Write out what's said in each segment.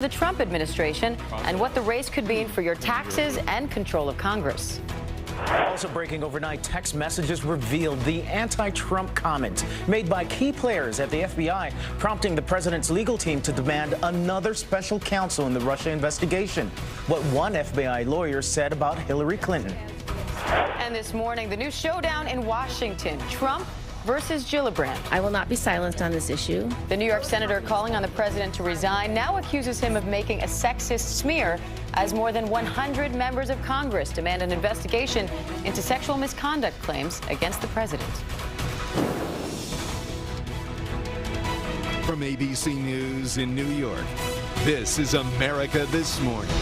The Trump administration and what the race could mean for your taxes and control of Congress. Also breaking overnight, text messages revealed the anti-Trump comments made by key players at the FBI, prompting the president's legal team to demand another special counsel in the Russia investigation. What one FBI lawyer said about Hillary Clinton. And this morning, the new showdown in Washington, Trump versus Gillibrand. I will not be silenced on this issue. The New York senator calling on the president to resign now accuses him of making a sexist smear as more than 100 members of Congress demand an investigation into sexual misconduct claims against the president. From ABC News in New York, this is America This Morning.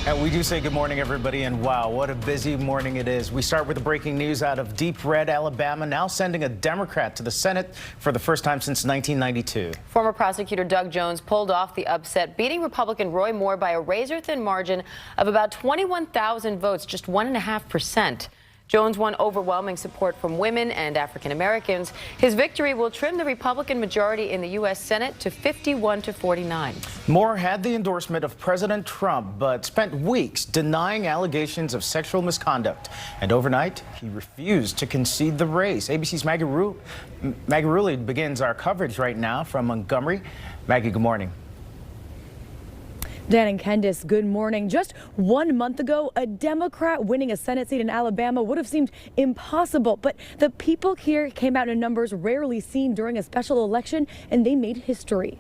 And we do say good morning, everybody, and wow, what a busy morning it is. We start with the breaking news out of Deep Red, Alabama, now sending a Democrat to the Senate for the first time since 1992. Former prosecutor Doug Jones pulled off the upset, beating Republican Roy Moore by a razor-thin margin of about 21,000 votes, just 1.5%. Jones won overwhelming support from women and African Americans. His victory will trim the Republican majority in the U.S. Senate to 51-49. Moore had the endorsement of President Trump, but spent weeks denying allegations of sexual misconduct. And overnight, he refused to concede the race. ABC's Maggie Rulli begins our coverage right now from Montgomery. Maggie, good morning. Dan and Candace, good morning. Just 1 month ago, a Democrat winning a Senate seat in Alabama would have seemed impossible. But the people here came out in numbers rarely seen during a special election, and they made history.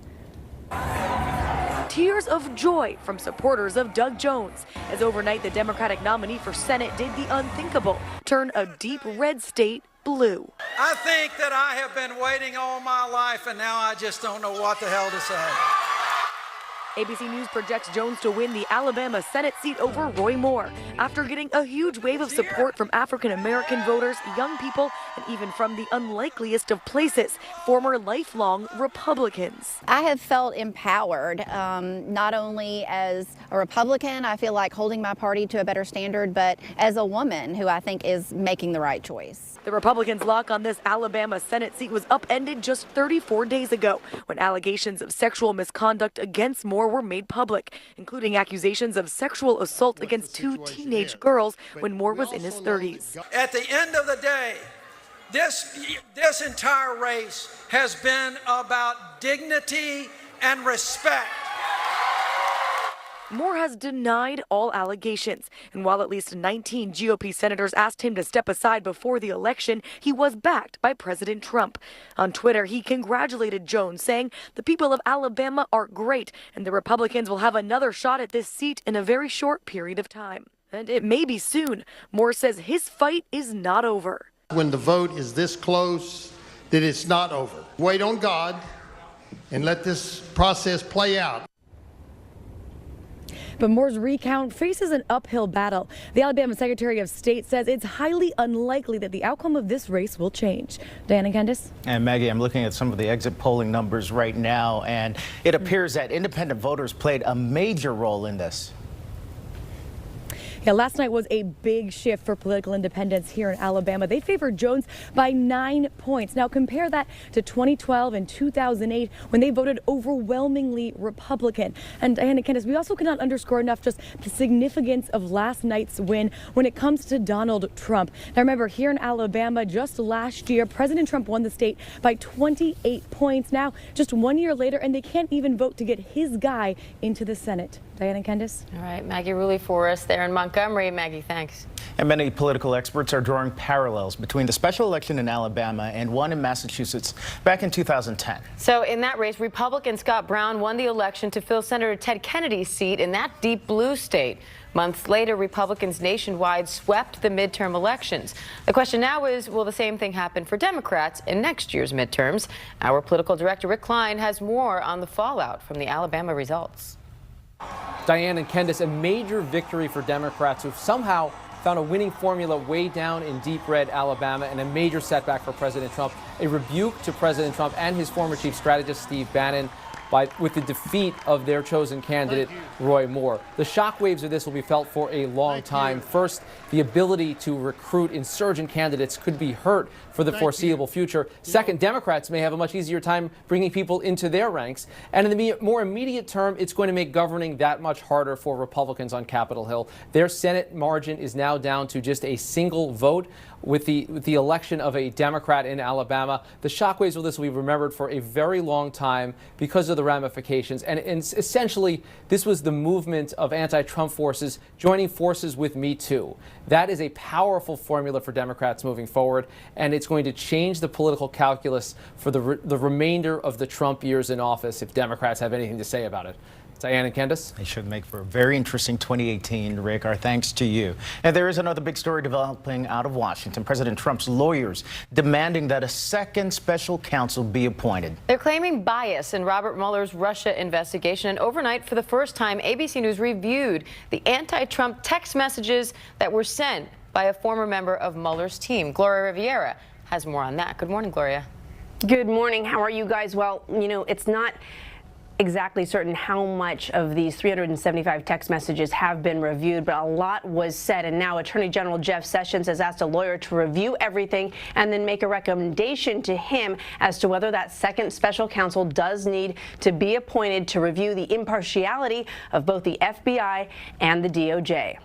Tears of joy from supporters of Doug Jones, as overnight the Democratic nominee for Senate did the unthinkable, turn a deep red state blue. I think that I have been waiting all my life, and now I just don't know what the hell to say. ABC News projects Jones to win the Alabama Senate seat over Roy Moore after getting a huge wave of support from African-American voters, young people, and even from the unlikeliest of places, former lifelong Republicans. I have felt empowered, not only as a Republican, I feel like holding my party to a better standard, but as a woman who I think is making the right choice. The Republicans' lock on this Alabama Senate seat was upended just 34 days ago when allegations of sexual misconduct against Moore were made public, including accusations of sexual assault against two teenage girls when Moore was in his 30s. At the end of the day, this entire race has been about dignity and respect. Moore has denied all allegations, and while at least 19 GOP senators asked him to step aside before the election, he was backed by President Trump. On Twitter, he congratulated Jones, saying the people of Alabama are great, and the Republicans will have another shot at this seat in a very short period of time. And it may be soon. Moore says his fight is not over. When the vote is this close, that it's not over. Wait on God and let this process play out. But Moore's recount faces an uphill battle. The Alabama Secretary of State says it's highly unlikely that the outcome of this race will change. Dan and Candace? And Maggie, I'm looking at some of the exit polling numbers right now, and it appears that independent voters played a major role in this. Yeah, last night was a big shift for political independents here in Alabama. They favored Jones by 9 points. Now compare that to 2012 and 2008 when they voted overwhelmingly Republican. And Diana Candace, we also cannot underscore enough just the significance of last night's win when it comes to Donald Trump. Now remember, here in Alabama just last year, President Trump won the state by 28 points. Now just 1 year later, and they can't even vote to get his guy into the Senate. Diana Candace? All right, Maggie Rulli for us there in Montgomery. Maggie, thanks. And many political experts are drawing parallels between the special election in Alabama and one in Massachusetts back in 2010. So in that race, Republican Scott Brown won the election to fill Senator Ted Kennedy's seat in that deep blue state. Months later, Republicans nationwide swept the midterm elections. The question now is, will the same thing happen for Democrats in next year's midterms? Our political director, Rick Klein, has more on the fallout from the Alabama results. Diane and Candace, a major victory for Democrats who've somehow found a winning formula way down in deep red Alabama, and a major setback for President Trump, a rebuke to President Trump and his former chief strategist, Steve Bannon. with the defeat of their chosen candidate, Roy Moore. The shockwaves of this will be felt for a long time. First, the ability to recruit insurgent candidates could be hurt for the foreseeable future. Second, Democrats may have a much easier time bringing people into their ranks. And in the more immediate term, it's going to make governing that much harder for Republicans on Capitol Hill. Their Senate margin is now down to just a single vote. With the election of a Democrat in Alabama, the shockwaves of this will be remembered for a very long time because of the ramifications. And essentially, this was the movement of anti-Trump forces joining forces with Me Too. That is a powerful formula for Democrats moving forward, and it's going to change the political calculus for the remainder of the Trump years in office if Democrats have anything to say about it. Diane and Candace? They should make for a very interesting 2018, Rick. Our thanks to you. And there is another big story developing out of Washington. President Trump's lawyers demanding that a second special counsel be appointed. They're claiming bias in Robert Mueller's Russia investigation. And overnight, for the first time, ABC News reviewed the anti-Trump text messages that were sent by a former member of Mueller's team. Gloria Riviera has more on that. Good morning, Gloria. Good morning. How are you guys? Well, you know, it's not exactly certain how much of these 375 text messages have been reviewed, but a lot was said. And now Attorney General Jeff Sessions has asked a lawyer to review everything and then make a recommendation to him as to whether that second special counsel does need to be appointed to review the impartiality of both the FBI and the DOJ.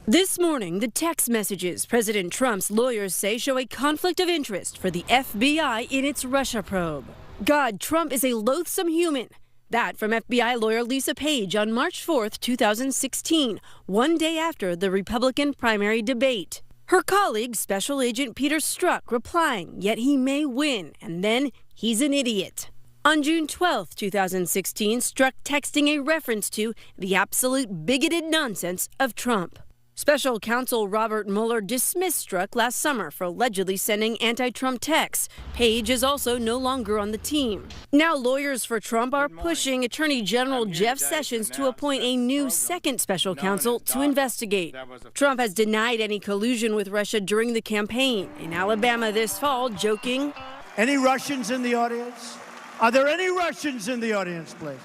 This morning, the text messages President Trump's lawyers say show a conflict of interest for the FBI in its Russia probe. God, Trump is a loathsome human. That from FBI lawyer Lisa Page on March 4th, 2016, one day after the Republican primary debate. Her colleague, Special Agent Peter Strzok, replying, yet he may win, and then he's an idiot. On June 12th, 2016, Strzok texting a reference to the absolute bigoted nonsense of Trump. Special counsel Robert Mueller dismissed Strzok last summer for allegedly sending anti-Trump texts. Page is also no longer on the team. Now lawyers for Trump are pushing Attorney General Jeff Sessions to appoint a new second special counsel to investigate. Trump has denied any collusion with Russia during the campaign. In Alabama this fall, joking, "Any Russians in the audience? Are there any Russians in the audience, please?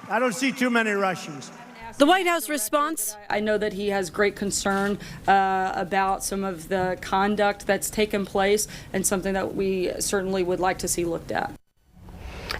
I don't see too many Russians." The White House response? I know that he has great concern about some of the conduct that's taken place and something that we certainly would like to see looked at.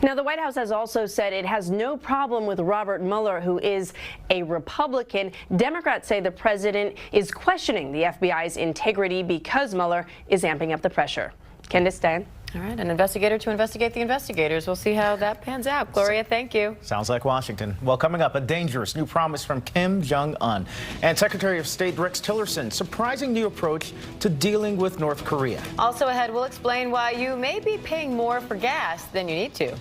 Now, the White House has also said it has no problem with Robert Mueller, who is a Republican. Democrats say the president is questioning the FBI's integrity because Mueller is amping up the pressure. Candace, Diane? All right, an investigator to investigate the investigators. We'll see how that pans out. Gloria, thank you. Sounds like Washington. Well, coming up, a dangerous new promise from Kim Jong-un. And Secretary of State Rex Tillerson, surprising new approach to dealing with North Korea. Also ahead, we'll explain why you may be paying more for gas than you need to.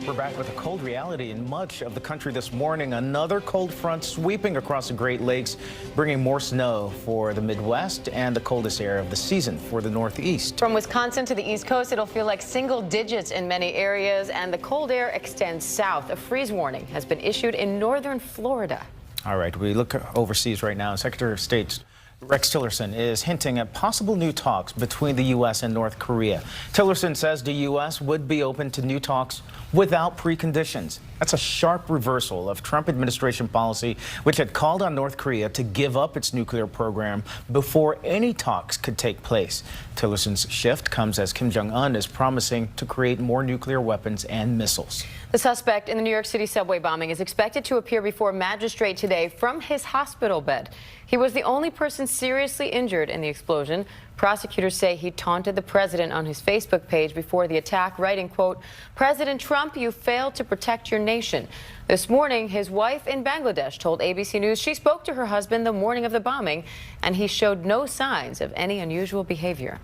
We're back with a cold reality in much of the country this morning. Another cold front sweeping across the Great Lakes, bringing more snow for the Midwest and the coldest air of the season for the Northeast. From Wisconsin to the East Coast, it'll feel like single digits in many areas, and the cold air extends south. A freeze warning has been issued in northern Florida. All right, we look overseas right now. Secretary of State Rex Tillerson is hinting at possible new talks between the U.S. and North Korea. Tillerson says the U.S. would be open to new talks without preconditions. That's a sharp reversal of Trump administration policy, which had called on North Korea to give up its nuclear program before any talks could take place. Tillerson's shift comes as Kim Jong-un is promising to create more nuclear weapons and missiles. The suspect in the New York City subway bombing is expected to appear before a magistrate today from his hospital bed. He was the only person seriously injured in the explosion. Prosecutors say he taunted the president on his Facebook page before the attack, writing, quote, "President Trump, you failed to protect your nation." This morning, his wife in Bangladesh told ABC News she spoke to her husband the morning of the bombing, and he showed no signs of any unusual behavior.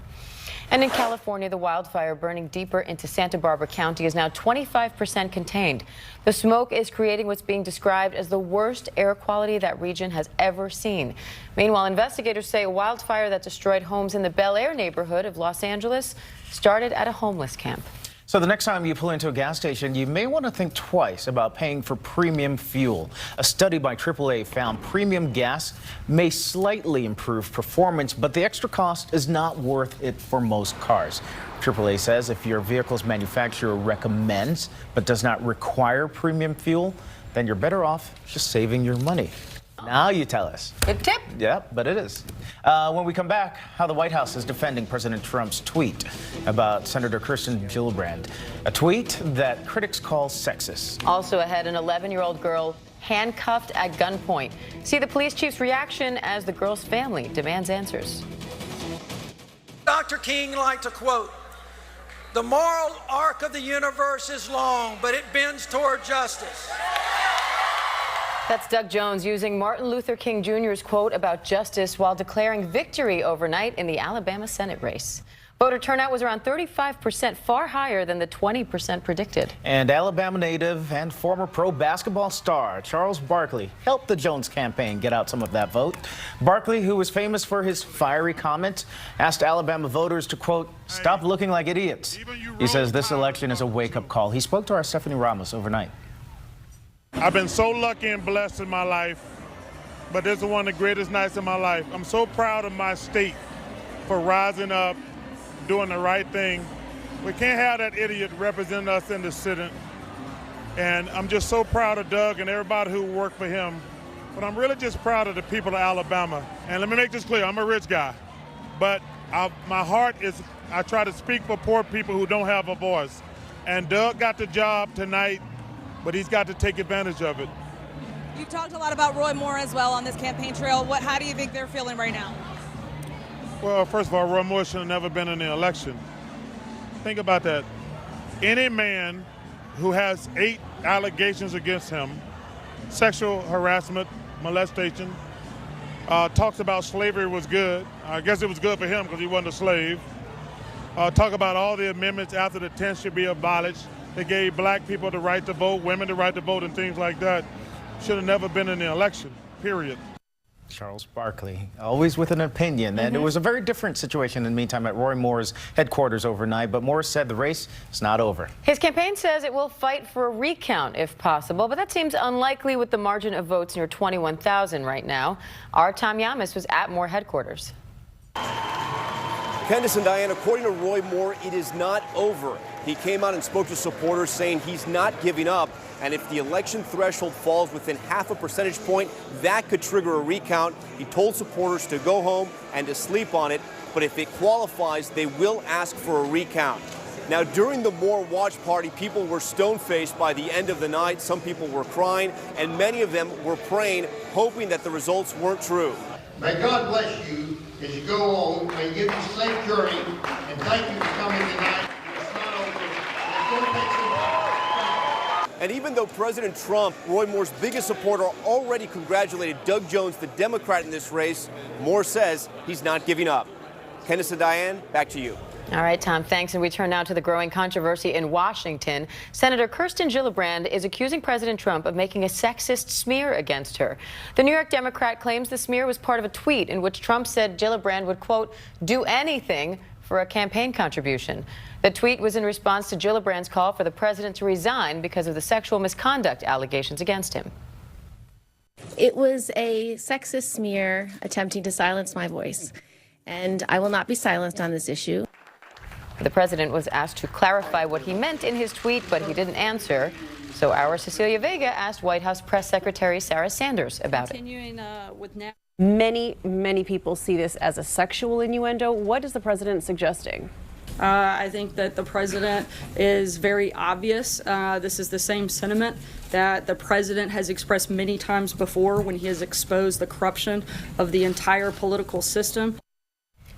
And in California, the wildfire burning deeper into Santa Barbara County is now 25% contained. The smoke is creating what's being described as the worst air quality that region has ever seen. Meanwhile, investigators say a wildfire that destroyed homes in the Bel Air neighborhood of Los Angeles started at a homeless camp. So the next time you pull into a gas station, you may want to think twice about paying for premium fuel. A study by AAA found premium gas may slightly improve performance, but the extra cost is not worth it for most cars. AAA says if your vehicle's manufacturer recommends but does not require premium fuel, then you're better off just saving your money. Now you tell us. Good tip. Yeah, but it is. When we come back, how the White House is defending President Trump's tweet about Senator Kirsten Gillibrand, a tweet that critics call sexist. Also ahead, an 11-year-old girl handcuffed at gunpoint. See the police chief's reaction as the girl's family demands answers. Dr. King liked to quote, "The moral arc of the universe is long, but it bends toward justice." That's Doug Jones using Martin Luther King Jr.'s quote about justice while declaring victory overnight in the Alabama Senate race. Voter turnout was around 35%, far higher than the 20% predicted. And Alabama native and former pro basketball star Charles Barkley helped the Jones campaign get out some of that vote. Barkley, who was famous for his fiery comments, asked Alabama voters to, quote, "stop looking like idiots." He says this election is a wake-up call. He spoke to our Stephanie Ramos overnight. I've been so lucky and blessed in my life, but this is one of the greatest nights of my life. I'm so proud of my state for rising up, doing the right thing. We can't have that idiot representing us in the Senate. And I'm just so proud of Doug and everybody who worked for him. But I'm really just proud of the people of Alabama. And let me make this clear, I'm a rich guy. But my heart is, I try to speak for poor people who don't have a voice. And Doug got the job tonight, but he's got to take advantage of it. You've talked a lot about Roy Moore as well on this campaign trail. How do you think they're feeling right now? Well, first of all, Roy Moore should have never been in the election. Think about that. Any man who has 8 allegations against him, sexual harassment, molestation, talks about slavery was good. I guess it was good for him because he wasn't a slave. Talk about all the amendments after the 10th should be abolished. They gave black people the right to vote, women the right to vote, and things like that. Should have never been in the election, period. Charles Barkley, always with an opinion. And it was a very different situation in the meantime at Roy Moore's headquarters overnight. But Moore said the race is not over. His campaign says it will fight for a recount if possible, but that seems unlikely with the margin of votes near 21,000 right now. Our Tom Yamas was at Moore headquarters. Candace and Diane, according to Roy Moore, it is not over. He came out and spoke to supporters saying he's not giving up. And if the election threshold falls within half a percentage point, that could trigger a recount. He told supporters to go home and to sleep on it. But if it qualifies, they will ask for a recount. Now, during the Moore watch party, people were stone-faced by the end of the night. Some people were crying, and many of them were praying, hoping that the results weren't true. May God bless you as you go on. May He give you a safe journey. And thank you for coming tonight. It's not over. It's going to take some time. And even though President Trump, Roy Moore's biggest supporter, already congratulated Doug Jones, the Democrat in this race, Moore says he's not giving up. Candace and Diane, back to you. All right, Tom, thanks. And we turn now to the growing controversy in Washington. Senator Kirsten Gillibrand is accusing President Trump of making a sexist smear against her. The New York Democrat claims the smear was part of a tweet in which Trump said Gillibrand would, quote, do anything for a campaign contribution. The tweet was in response to Gillibrand's call for the president to resign because of the sexual misconduct allegations against him. It was a sexist smear attempting to silence my voice, and I will not be silenced on this issue. The president was asked to clarify what he meant in his tweet, but he didn't answer. So our Cecilia Vega asked White House Press Secretary Sarah Sanders about it. Continuing with now. Many people see this as a sexual innuendo. What is the president suggesting? I think that the president is very obvious. This is the same sentiment that the president has expressed many times before when he has exposed the corruption of the entire political system.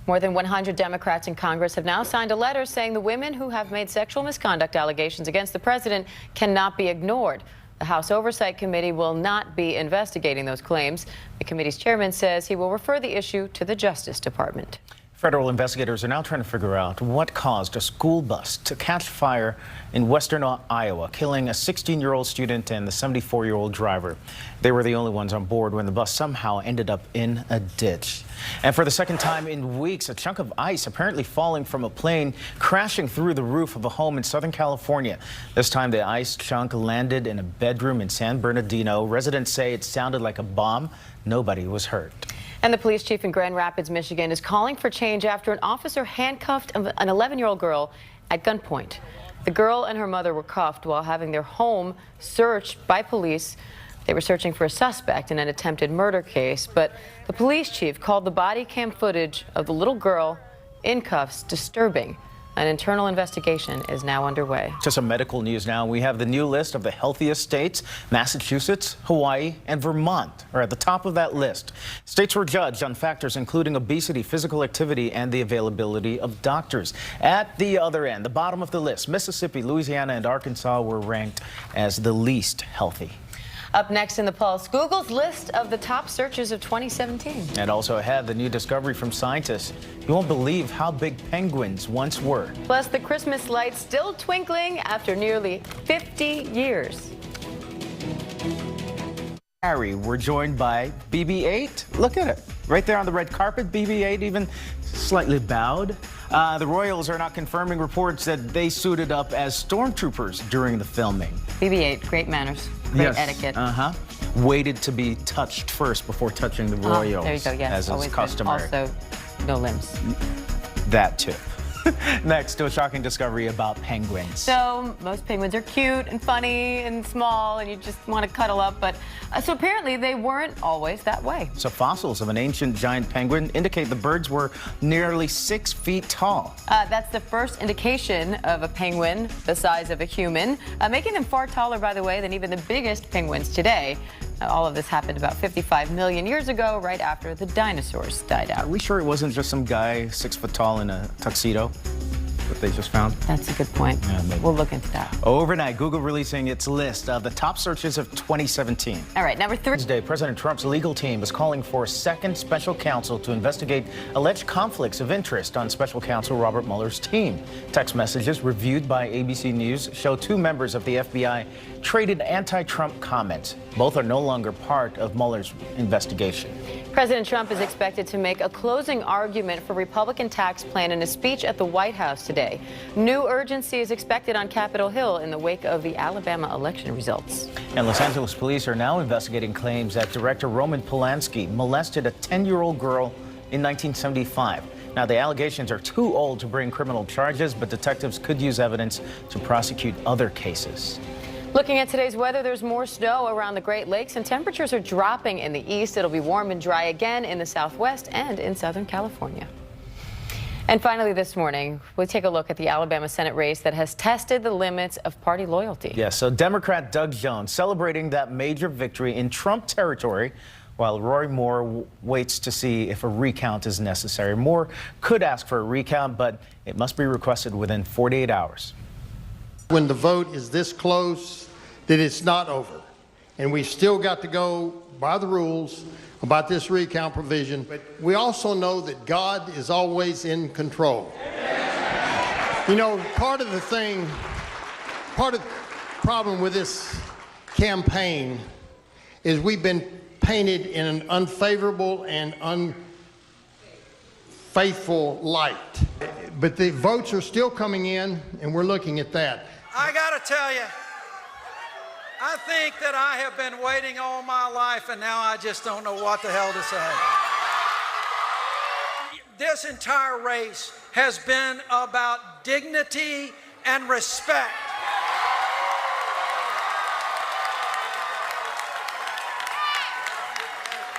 More than 100 Democrats in Congress have now signed a letter saying the women who have made sexual misconduct allegations against the president cannot be ignored. The House Oversight Committee will not be investigating those claims. The committee's chairman says he will refer the issue to the Justice Department. Federal investigators are now trying to figure out what caused a school bus to catch fire in western Iowa, killing a 16-year-old student and the 74-year-old driver. They were the only ones on board when the bus somehow ended up in a ditch. And for the second time in weeks, a chunk of ice apparently falling from a plane crashing through the roof of a home in Southern California. This time the ice chunk landed in a bedroom in San Bernardino. Residents say it sounded like a bomb. Nobody was hurt. And the police chief in Grand Rapids, Michigan, is calling for change after an officer handcuffed an 11-year-old girl at gunpoint. The girl and her mother were cuffed while having their home searched by police. They were searching for a suspect in an attempted murder case, but the police chief called the body cam footage of the little girl in cuffs disturbing. An internal investigation is now underway. To some medical news now. We have the new list of the healthiest states. Massachusetts, Hawaii, and Vermont are at the top of that list. States were judged on factors including obesity, physical activity, and the availability of doctors. At the other end, the bottom of the list, Mississippi, Louisiana, and Arkansas were ranked as the least healthy. Up next in the Pulse, Google's list of the top searches of 2017. And also ahead, the new discovery from scientists. You won't believe how big penguins once were. Plus, the Christmas lights still twinkling after nearly 50 years. Harry, we're joined by BB-8. Look at it. Right there on the red carpet, BB-8 even slightly bowed. The Royals are not confirming reports that they suited up as stormtroopers during the filming. BB-8, great manners, great etiquette. Waited to be touched first before touching the Royals. There you go, yes. As is customary. Also, no limbs. That too. Next, to a shocking discovery about penguins. So most penguins are cute and funny and small, and you just want to cuddle up. But so apparently they weren't always that way. So fossils of an ancient giant penguin indicate the birds were nearly 6 feet tall. That's the first indication of a penguin the size of a human, making them far taller, by the way, than even the biggest penguins today. All of this happened about 55 million years ago, right after the dinosaurs died out. Are we sure it wasn't just some guy 6 foot tall in a tuxedo that they just found? That's a good point. Yeah, we'll look into that. Overnight, Google releasing its list of the top searches of 2017. All right, number 3. Today, President Trump's legal team is calling for a second special counsel to investigate alleged conflicts of interest on special counsel Robert Mueller's team. Text messages reviewed by ABC News show 2 members of the FBI traded anti-Trump comments. Both are no longer part of Mueller's investigation. President Trump is expected to make a closing argument for Republican tax plan in a speech at the White House today. New urgency is expected on Capitol Hill in the wake of the Alabama election results. And Los Angeles police are now investigating claims that director Roman Polanski molested a 10-year-old girl in 1975. Now, the allegations are too old to bring criminal charges, but detectives could use evidence to prosecute other cases. Looking at today's weather, there's more snow around the Great Lakes and temperatures are dropping in the east. It'll be warm and dry again in the southwest and in Southern California. And finally this morning, we'll take a look at the Alabama Senate race that has tested the limits of party loyalty. Yes, so Democrat Doug Jones celebrating that major victory in Trump territory, while Roy Moore waits to see if a recount is necessary. Moore could ask for a recount, but it must be requested within 48 hours. When the vote is this close, that it's not over. And we've still got to go by the rules about this recount provision. But we also know that God is always in control. You know, part of the problem with this campaign is we've been painted in an unfavorable and unfaithful light. But the votes are still coming in, and we're looking at that. I got to tell you, I think that I have been waiting all my life, and now I just don't know what the hell to say. This entire race has been about dignity and respect.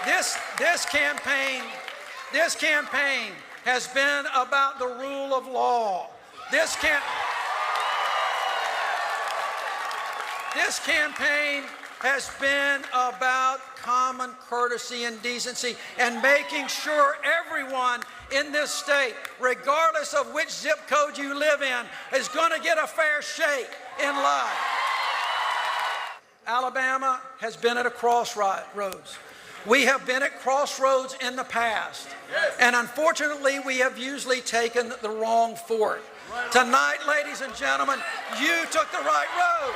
This campaign has been about the rule of law. This campaign has been about common courtesy and decency and making sure everyone in this state, regardless of which zip code you live in, is going to get a fair shake in life. Alabama has been at a crossroads. We have been at crossroads in the past, and unfortunately, we have usually taken the wrong fork. Tonight, ladies and gentlemen, you took the right road.